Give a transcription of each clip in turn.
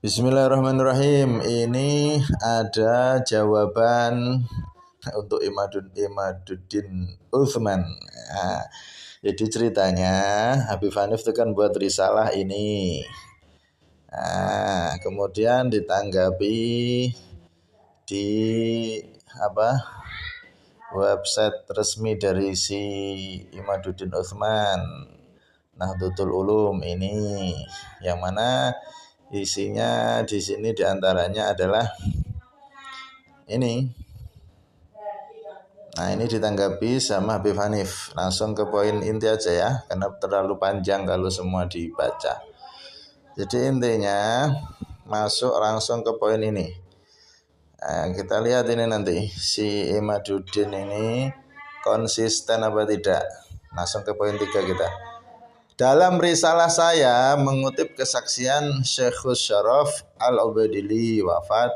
Bismillahirrahmanirrahim. Ini ada jawaban untuk Imaduddin Utsman. Nah, jadi ceritanya Habib Hanif itu kan buat risalah ini. Nah, kemudian ditanggapi di website resmi dari si Imaduddin Utsman, Nahdlatul Ulum ini, yang mana isinya di sini diantaranya adalah ini. Nah, ini ditanggapi sama Habib Hanif. Langsung ke poin inti aja ya, karena terlalu panjang kalau semua dibaca. Jadi intinya masuk langsung ke poin ini. Nah, kita lihat ini nanti si Imaduddin ini konsisten apa tidak. Langsung ke poin 3 kita. Dalam risalah saya mengutip kesaksian Syekhus Syaraf Al-Ubaidili wafat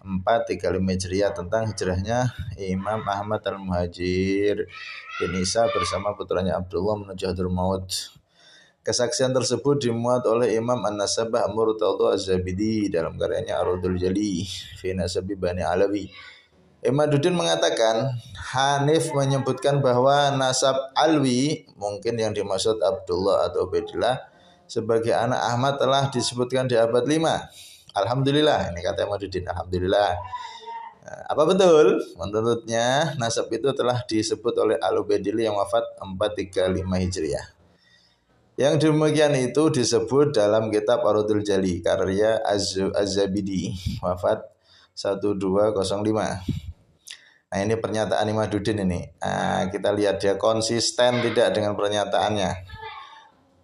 435 Hijriah tentang hijrahnya Imam Ahmad Al-Muhajir bin Isa bersama putranya Abdullah menuju Hadramaut. Kesaksian tersebut dimuat oleh Imam An-Nasabah Murtadha Az-Zabidi dalam karyanya Ar-Raddul Jali fi Nasabi Bani Alawi. Imaduddin mengatakan, Hanif menyebutkan bahwa nasab Alwi, mungkin yang dimaksud Abdullah atau Ubaidillah, sebagai anak Ahmad telah disebutkan di abad 5. Alhamdulillah, ini kata Imaduddin, alhamdulillah. Apa betul? Menurutnya, nasab itu telah disebut oleh Al-Ubaidillah yang wafat 435 Hijriah. Yang demikian itu disebut dalam kitab Ar-Raddul Jali, karya Az-Zabidi, wafat 1205. Nah, ini pernyataan Imaduddin ini. Nah, kita lihat dia konsisten tidak dengan pernyataannya.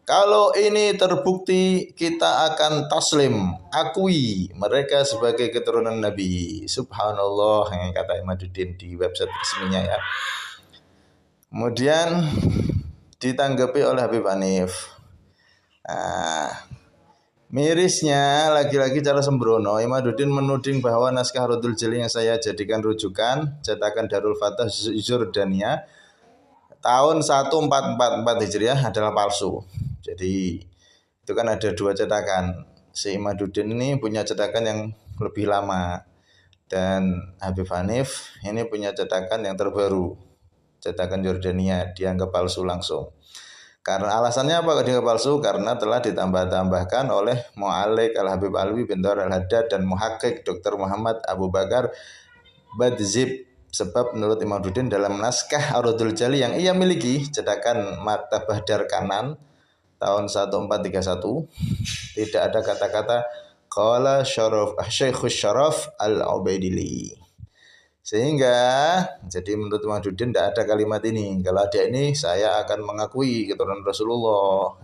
Kalau ini terbukti, kita akan taslim, akui mereka sebagai keturunan Nabi. Subhanallah, yang kata Imaduddin di website resminya ya. Kemudian ditanggapi oleh Habib Hanif. Mirisnya, lagi-lagi cara sembrono, Imaduddin menuding bahwa naskah Ar-Raddul Jali yang saya jadikan rujukan, cetakan Darul Fatah Jordania, tahun 1444 Hijriah adalah palsu. Jadi, itu kan ada dua cetakan. Si Imaduddin ini punya cetakan yang lebih lama. Dan Habib Hanif ini punya cetakan yang terbaru. Cetakan Jordania, dianggap palsu langsung. Karena alasannya apa dianggap palsu? Karena telah ditambah-tambahkan oleh Mu'alliq Al-Habib Alwi bin Thawr Al-Haddad dan Muhaqqiq Dr. Muhammad Abu Bakar Badzib. Sebab menurut Imaduddin dalam naskah Ar-Raddul Jali yang ia miliki, cetakan Maktabah Darkanan tahun 1431, tidak ada kata-kata qala Syekhus Syaraf Al-Ubaidili. Sehingga jadi menurut Imaduddin tidak ada kalimat ini. Kalau ada ini, saya akan mengakui keturunan Rasulullah.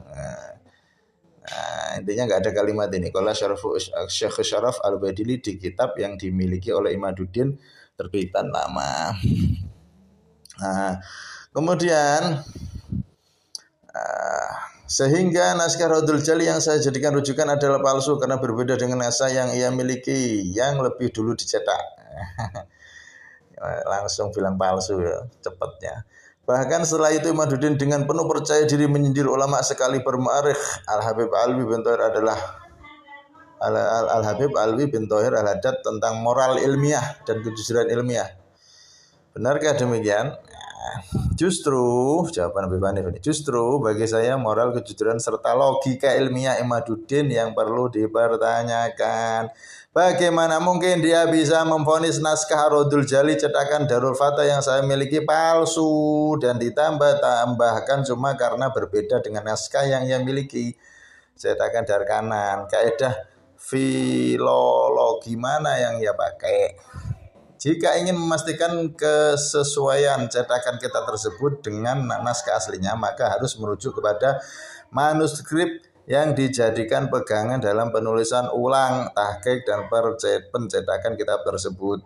Nah, intinya nggak ada kalimat ini. Kalau Syekh Syaraf Al-Ubaidili di kitab yang dimiliki oleh Imaduddin terbitan lama. Nah, kemudian sehingga naskah Ar-Raddul Jali yang saya jadikan rujukan adalah palsu karena berbeda dengan naskah yang ia miliki yang lebih dulu dicetak. Langsung bilang palsu ya, cepatnya. Bahkan setelah itu Imaduddin dengan penuh percaya diri menyindir ulama sekali bermu'arikh Al-Habib Alwi bin Thawr adalah Al-Habib Alwi bin Thawr Al-Haddad tentang moral ilmiah dan kejujuran ilmiah. Benarkah demikian? Justru, jawaban Habib Hanif ini, justru bagi saya moral kejujuran serta logika ilmiah Imaduddin yang perlu dipertanyakan. Bagaimana mungkin dia bisa memvonis naskah Ar-Raddul Jali cetakan Darul Fatah yang saya miliki palsu dan ditambah-tambahkan cuma karena berbeda dengan naskah yang ia miliki, cetakan Darkanan. Kaidah filologi mana yang ia pakai? Jika ingin memastikan kesesuaian cetakan kita tersebut dengan naskah aslinya, maka harus merujuk kepada manuskrip yang dijadikan pegangan dalam penulisan ulang, tahqiq dan pencetakan kitab tersebut.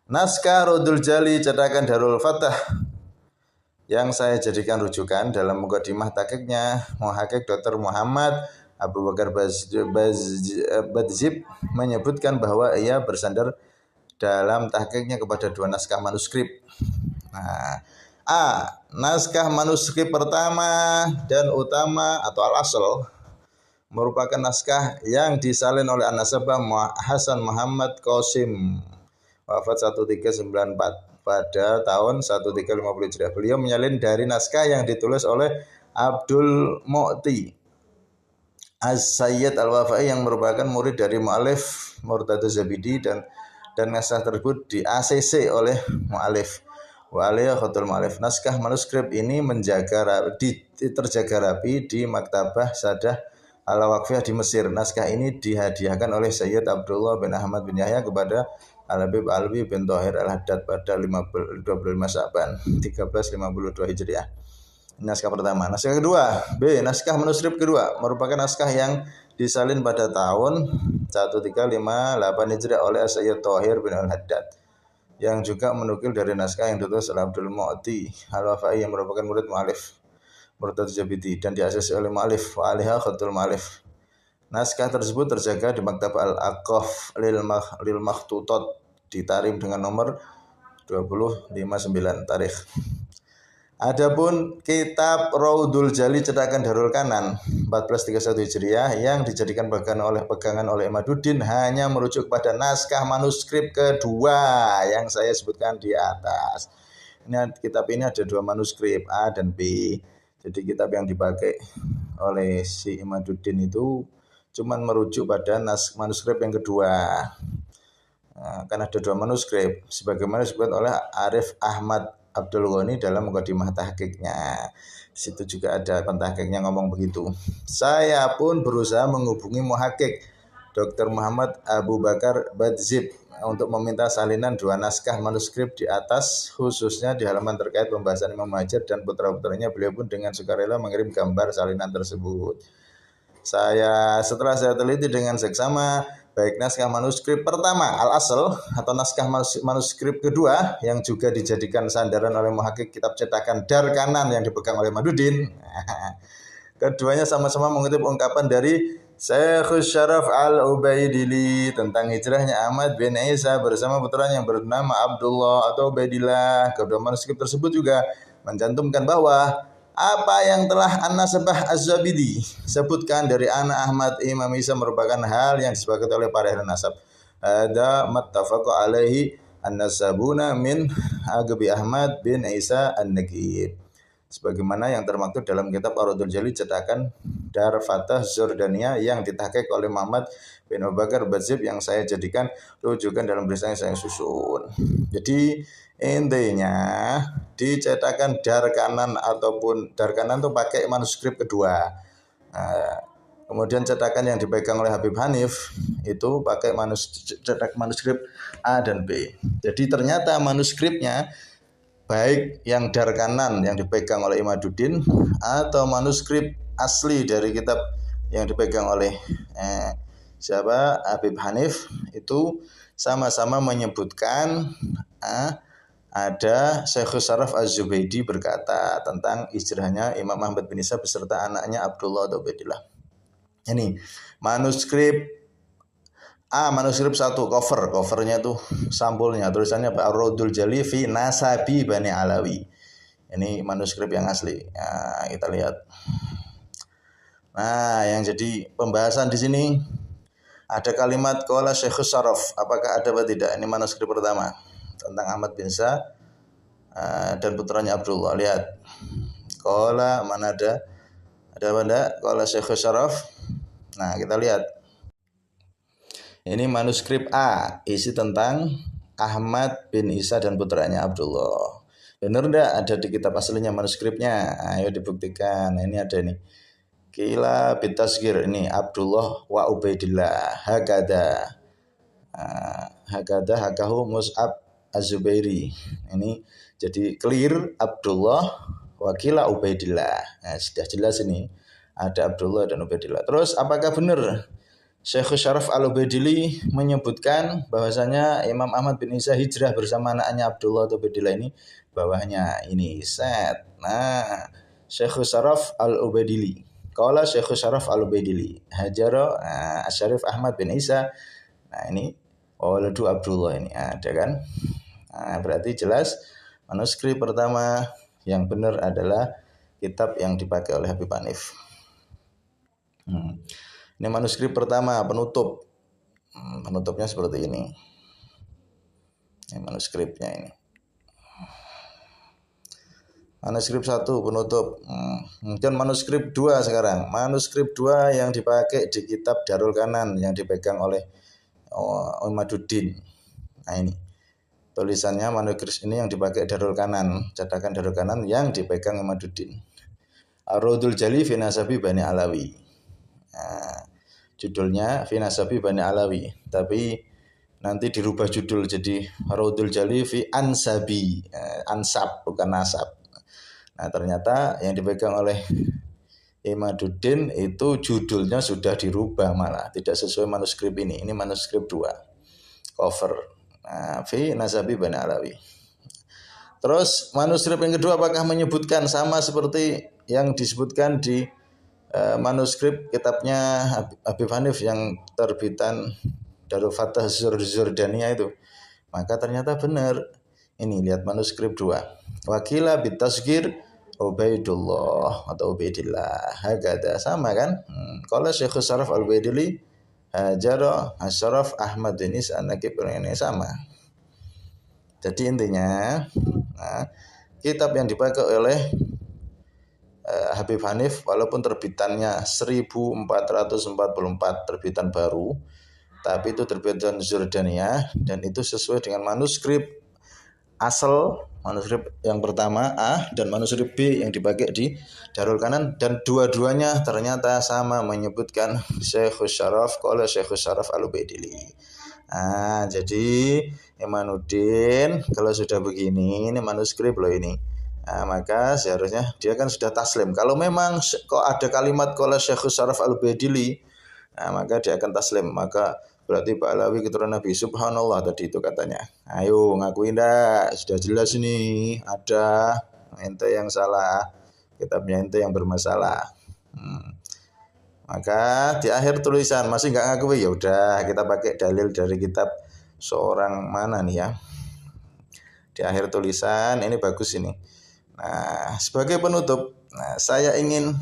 Naskah Ar-Raddul Jali cetakan Darul Fatah yang saya jadikan rujukan dalam mukadimah tahqiqnya Muhaqqiq Dr. Muhammad Abu Bakar Badzib menyebutkan bahwa ia bersandar dalam tahqiqnya kepada dua naskah manuskrip. Nah, naskah manuskrip pertama dan utama atau al-asl merupakan naskah yang disalin oleh An-Nasabah Hasan Muhammad Qasim, wafat 1394 pada tahun 1350 Hijriah. Beliau menyalin dari naskah yang ditulis oleh Abdul Mu'ti Az-Sayyid Al-Wafai yang merupakan murid dari mu'alif Murtada Zabidi, dan naskah tersebut di ACC oleh mu'alif wa alaihi khatul mu'alif. Naskah manuskrip ini terjaga rapi di Maktabah Sadah Al-Waqfiyah di Mesir. Naskah ini dihadiahkan oleh Sayyid Abdullah bin Ahmad bin Yahya kepada Al-Habib Alwi bin Thahir Al-Haddad pada 25 Sya'ban 1352 Hijriah. Naskah pertama. Naskah kedua, B. Naskah manuskrip kedua merupakan naskah yang disalin pada tahun 1358 Hijriah oleh Sayyid Thahir bin Al-Haddad, yang juga menukil dari naskah yang ditulis oleh Abdul Mu'ti Al-Wafai yang merupakan murid mu'alif Murtada Zabidi dan diasisi oleh mu'alif wa alaiha khatul mu'alif. Naskah tersebut terjaga di Maktab Al-Aqaf lil Makhtutat di Tarim dengan nomor 259 tarikh. Adapun kitab Raudul Jali cetakan Darul Kanan 1431 Hijriah yang dijadikan pegangan oleh Imaduddin hanya merujuk pada naskah manuskrip kedua yang saya sebutkan di atas. Kitab ini ada dua manuskrip, A dan B. Jadi kitab yang dipakai oleh si Imaduddin itu cuman merujuk pada manuskrip yang kedua. Kan ada dua manuskrip sebagaimana disebut oleh Arif Ahmad Abdul Ghani dalam mukadimah tahqiqnya. Di situ juga ada pentahqiqnya ngomong begitu. Saya pun berusaha menghubungi muhaqqiq Dr. Muhammad Abu Bakar Badzib untuk meminta salinan dua naskah manuskrip di atas, khususnya di halaman terkait pembahasan Imam Hajar dan putra-putranya. Beliau pun dengan sukarela mengirim gambar salinan tersebut. Setelah saya teliti dengan seksama, baik naskah manuskrip pertama al-asl atau naskah manuskrip kedua yang juga dijadikan sandaran oleh muhaqqiq kitab cetakan Dar Kanan yang dipegang oleh Imaduddin. Keduanya sama-sama mengutip ungkapan dari Syekhus Syaraf Al-Ubaidili tentang hijrahnya Ahmad bin Isa bersama putranya yang bernama Abdullah atau Ubaidillah. Kedua manuskrip tersebut juga mencantumkan bahwa apa yang telah An-Nasabah Az-Zabidi sebutkan dari anak Ahmad Imam Isa merupakan hal yang disepakati oleh para ahli nasab. Ada mattafaqu alaihi an-nasabuna min Agbi Ahmad bin Isa An-Naqib. Sebagaimana yang termaktub dalam kitab Ar-Raudul Jali cetakan Dar Fatah Zordania yang ditahqiq oleh Muhammad bin Abu Bakar Badzib yang saya jadikan rujukan dalam tulisan yang saya susun. Jadi intinya dicetakan Dar Kanan ataupun Dar Kanan itu pakai manuskrip kedua. Kemudian cetakan yang dipegang oleh Habib Hanif itu pakai cetak manuskrip A dan B. Jadi ternyata manuskripnya baik yang Dar Kanan yang dipegang oleh Imaduddin atau manuskrip asli dari kitab yang dipegang oleh Habib Hanif itu sama-sama menyebutkan ada Syekhus Syaraf Az-Zubaidi berkata tentang hijrahnya Imam Ahmad bin Isa beserta anaknya Abdullah atau Ubaidillah. Ini manuskrip manuskrip satu, covernya tuh sampulnya tulisannya Ar-Raudul Jali fi Nasabi Bani Alawi. Ini manuskrip yang asli. Nah, kita lihat. Nah, yang jadi pembahasan di sini ada kalimat qala Syekhus Syaraf. Apakah ada atau tidak? Ini manuskrip pertama tentang Ahmad bin Isa dan putranya Abdullah. Lihat. Qala mana ada? Ada apa enggak? Qala Syekhus Syaraf. Nah, kita lihat. Ini manuskrip A, isi tentang Ahmad bin Isa dan putranya Abdullah. Benar enggak? Ada di kitab aslinya manuskripnya. Ayo dibuktikan. Nah, ini ada nih. Qila bitasghir, ini Abdullah wa Ubaidillah. Hakada hakahu Mus'ab Az-Zubairi. Ini jadi clear Abdullah wa qila Ubaidillah. Nah, sudah jelas ini. Ada Abdullah dan Ubaidillah. Terus apakah benar Syekhus Syaraf Al-Ubaidili menyebutkan bahwasanya Imam Ahmad bin Isa hijrah bersama anaknya Abdullah atau Ubaidillah? Ini bawahnya ini set. Nah, Syekhus Syaraf Al-Ubaidili. Qala Syekhus Syaraf Al-Ubaidili hajara Asy-Syarif Ahmad bin Isa. Nah, ini waladu Abdullah ini ada kan? Nah, berarti jelas manuskrip pertama yang benar adalah kitab yang dipakai oleh Habib Hanif. Ini manuskrip pertama, penutup. Penutupnya seperti ini. Ini manuskripnya ini. Manuskrip 1 penutup. Kemudian manuskrip 2 sekarang. Manuskrip 2 yang dipakai di kitab Darul Kanan yang dipegang oleh Imaduddin. Nah ini. Tulisannya manuskrip ini yang dipakai Darul Kanan, cetakan Darul Kanan yang dipegang Imaduddin. Ar-Raudul Jali fi Nasabi Bani Alawi. Nah, judulnya fi Nasabi Bani Alawi, tapi nanti dirubah judul jadi Raudul Jali fi Ansabi. Ansab bukan nasab. Nah ternyata yang dipegang oleh Imaduddin itu judulnya sudah dirubah malah tidak sesuai manuskrip ini. Ini manuskrip 2 cover. Nah, fi Nasabi Bani Alawi. Terus manuskrip yang kedua apakah menyebutkan sama seperti yang disebutkan di manuskrip kitabnya Habib Hanif yang terbitan Darul Fatah Zurdania itu? Maka ternyata benar. Ini lihat manuskrip 2. Wakila bitasgir Ubaidullah atau Ubaidillah. Hagada sama kan? Kalau Syekh Syaraf Al-Ubaidili Hajar Asyraf Ahmad Denis An-Nakib ini sama. Jadi intinya kitab yang dipakai oleh Habib Hanif walaupun terbitannya 1444 terbitan baru, tapi itu terbitan Zurdania dan itu sesuai dengan manuskrip asal, manuskrip yang pertama A dan manuskrip B yang dipakai di Darul Kanan, dan dua-duanya ternyata sama menyebutkan Syekhus Syaraf qala Syekhus Syaraf Al-Ubaidili. Jadi Imaduddin kalau sudah begini, ini manuskrip loh ini. Maka seharusnya dia kan sudah taslim. Kalau memang kok ada kalimat qala Syekhus Syaraf Al-Ubaidili, maka dia akan taslim. Maka berarti Pak Alawi keturunan Nabi. Subhanallah tadi itu katanya. Ayo ngakuin dah, sudah jelas ini ada ente yang salah, kitabnya ente yang bermasalah. Maka di akhir tulisan masih nggak ngakui, ya udah kita pakai dalil dari kitab seorang mana nih ya. Di akhir tulisan ini bagus ini. Nah sebagai penutup, saya ingin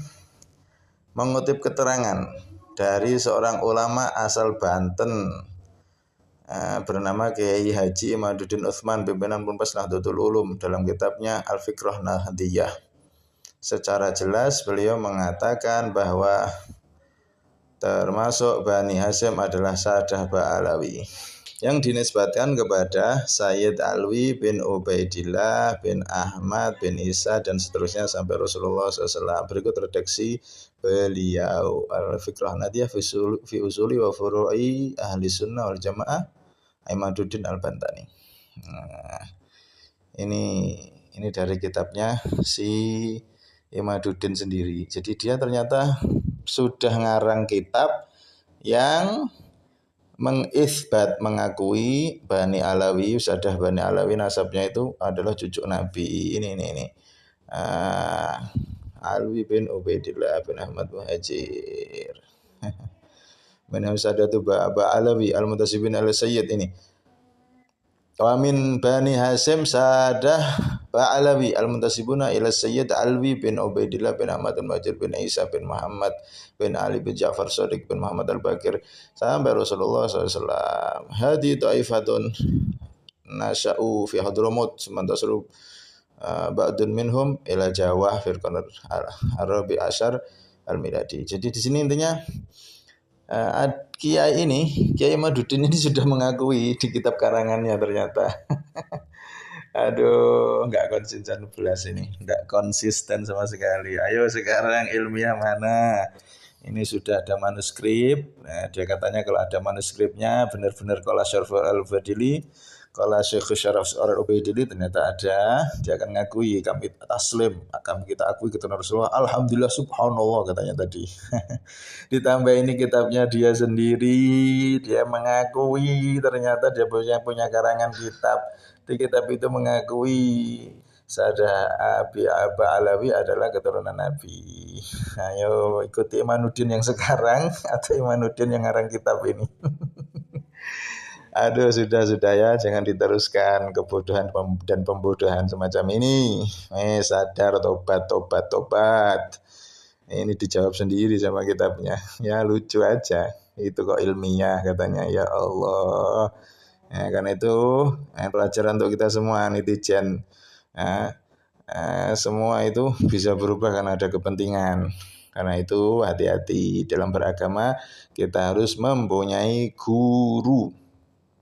mengutip keterangan dari seorang ulama asal Banten bernama Kiai Haji Imaduddin Utsman pimpinan Ponpes Nahdlatul Ulum dalam kitabnya Al-Fiqrah Nahdiyah. Secara jelas beliau mengatakan bahwa termasuk Bani Hasyim adalah Sadah Ba'alawi yang dinisbatkan kepada Sayyid Alwi bin Ubaidillah bin Ahmad bin Isa dan seterusnya sampai Rasulullah SAW. Berikut redaksi beliau Al-Fiqrah Nahdiyah fi usuli wa furu'i ahli sunnah wal jamaah Imaduddin Al-Bantani. Ini dari kitabnya si Imaduddin sendiri. Jadi dia ternyata sudah ngarang kitab yang mengisbat, mengakui Bani Alawi, Sadah Bani Alawi nasabnya itu adalah cucu Nabi. Ini. Alwi bin Ubaidillah bin Ahmad Muhajir. Mana Sadatu Ba'alawi Al-Muntasibin Al-Sayyid ini. Wa min Bani Hasyim Sadah Ba'alawi Al-Muntasibuna ila Sayyid Alwi bin Ubaidillah bin Ahmad Al-Majid bin Isa bin Muhammad bin Ali bin Ja'far Shadiq bin Muhammad Al-Bakir sampai Rasulullah SAW. Hadi ta'ifatun nasya'u fi Hadramut sementara ba'dun minhum ila Jawa firqan Arabi Asyar Al-Miladi. Jadi di sini intinya Kiai Imaduddin ini sudah mengakui di kitab karangannya ternyata. Aduh, nggak konsisten belas ini, nggak konsisten sama sekali. Ayo sekarang ilmiah mana? Ini sudah ada manuskrip. Nah, dia katanya kalau ada manuskripnya benar-benar qala Syaraf Al-Ubaidili, qala Syekh Syaraf Al-Ubaidili ternyata ada. Dia akan ngakui kami taslim, akan kita akui keturunan Rasulullah. Alhamdulillah subhanallah katanya tadi. Ditambah ini kitabnya dia sendiri, dia mengakui ternyata dia punya karangan kitab. Di kitab itu mengakui Sadah Ba'alawi adalah keturunan Nabi. Ayo ikuti Imaduddin yang sekarang atau Imaduddin yang ngarang kitab ini. Aduh sudah ya, jangan diteruskan kebodohan dan pembodohan semacam ini. Sadar, tobat. Ini dijawab sendiri sama kitabnya. Ya lucu aja. Itu kok ilmiah katanya. Ya Allah. Ya, karena itu pelajaran untuk kita semua netizen. Nah, semua itu bisa berubah karena ada kepentingan. Karena itu hati-hati dalam beragama, kita harus mempunyai guru.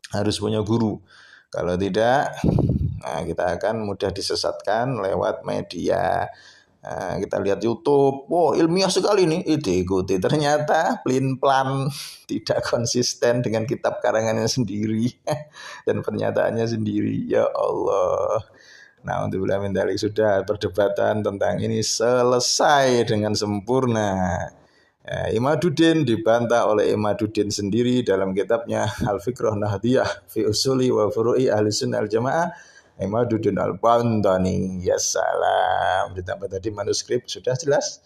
Harus punya guru. Kalau tidak, nah kita akan mudah disesatkan lewat media. Nah, kita lihat YouTube, wow ilmiah sekali nih, ikuti. Ternyata plin-plan tidak konsisten dengan kitab karangannya sendiri dan pernyataannya sendiri. Ya Allah. Nah, untuk min dzalik sudah perdebatan tentang ini selesai dengan sempurna. Imaduddin dibantah oleh Imaduddin sendiri dalam kitabnya Al-Fiqrah Nahdiyah fi Usuli wa Furu'i Ahli Sunnah Al-Jamaah. Imaduddin Al-Bantani. Ya salam. Ditambah tadi manuskrip sudah jelas.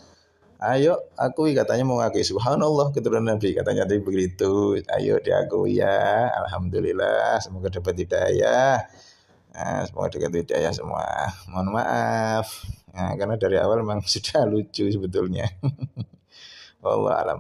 Ayo akui, katanya mau ngakui subhanallah keturunan Nabi, katanya tadi begitu. Ayo diakui ya. Alhamdulillah, semoga dapat hidayah. Nah, semoga dapat hidayah semua. Mohon maaf. Nah, karena dari awal memang sudah lucu sebetulnya. Wallah alam.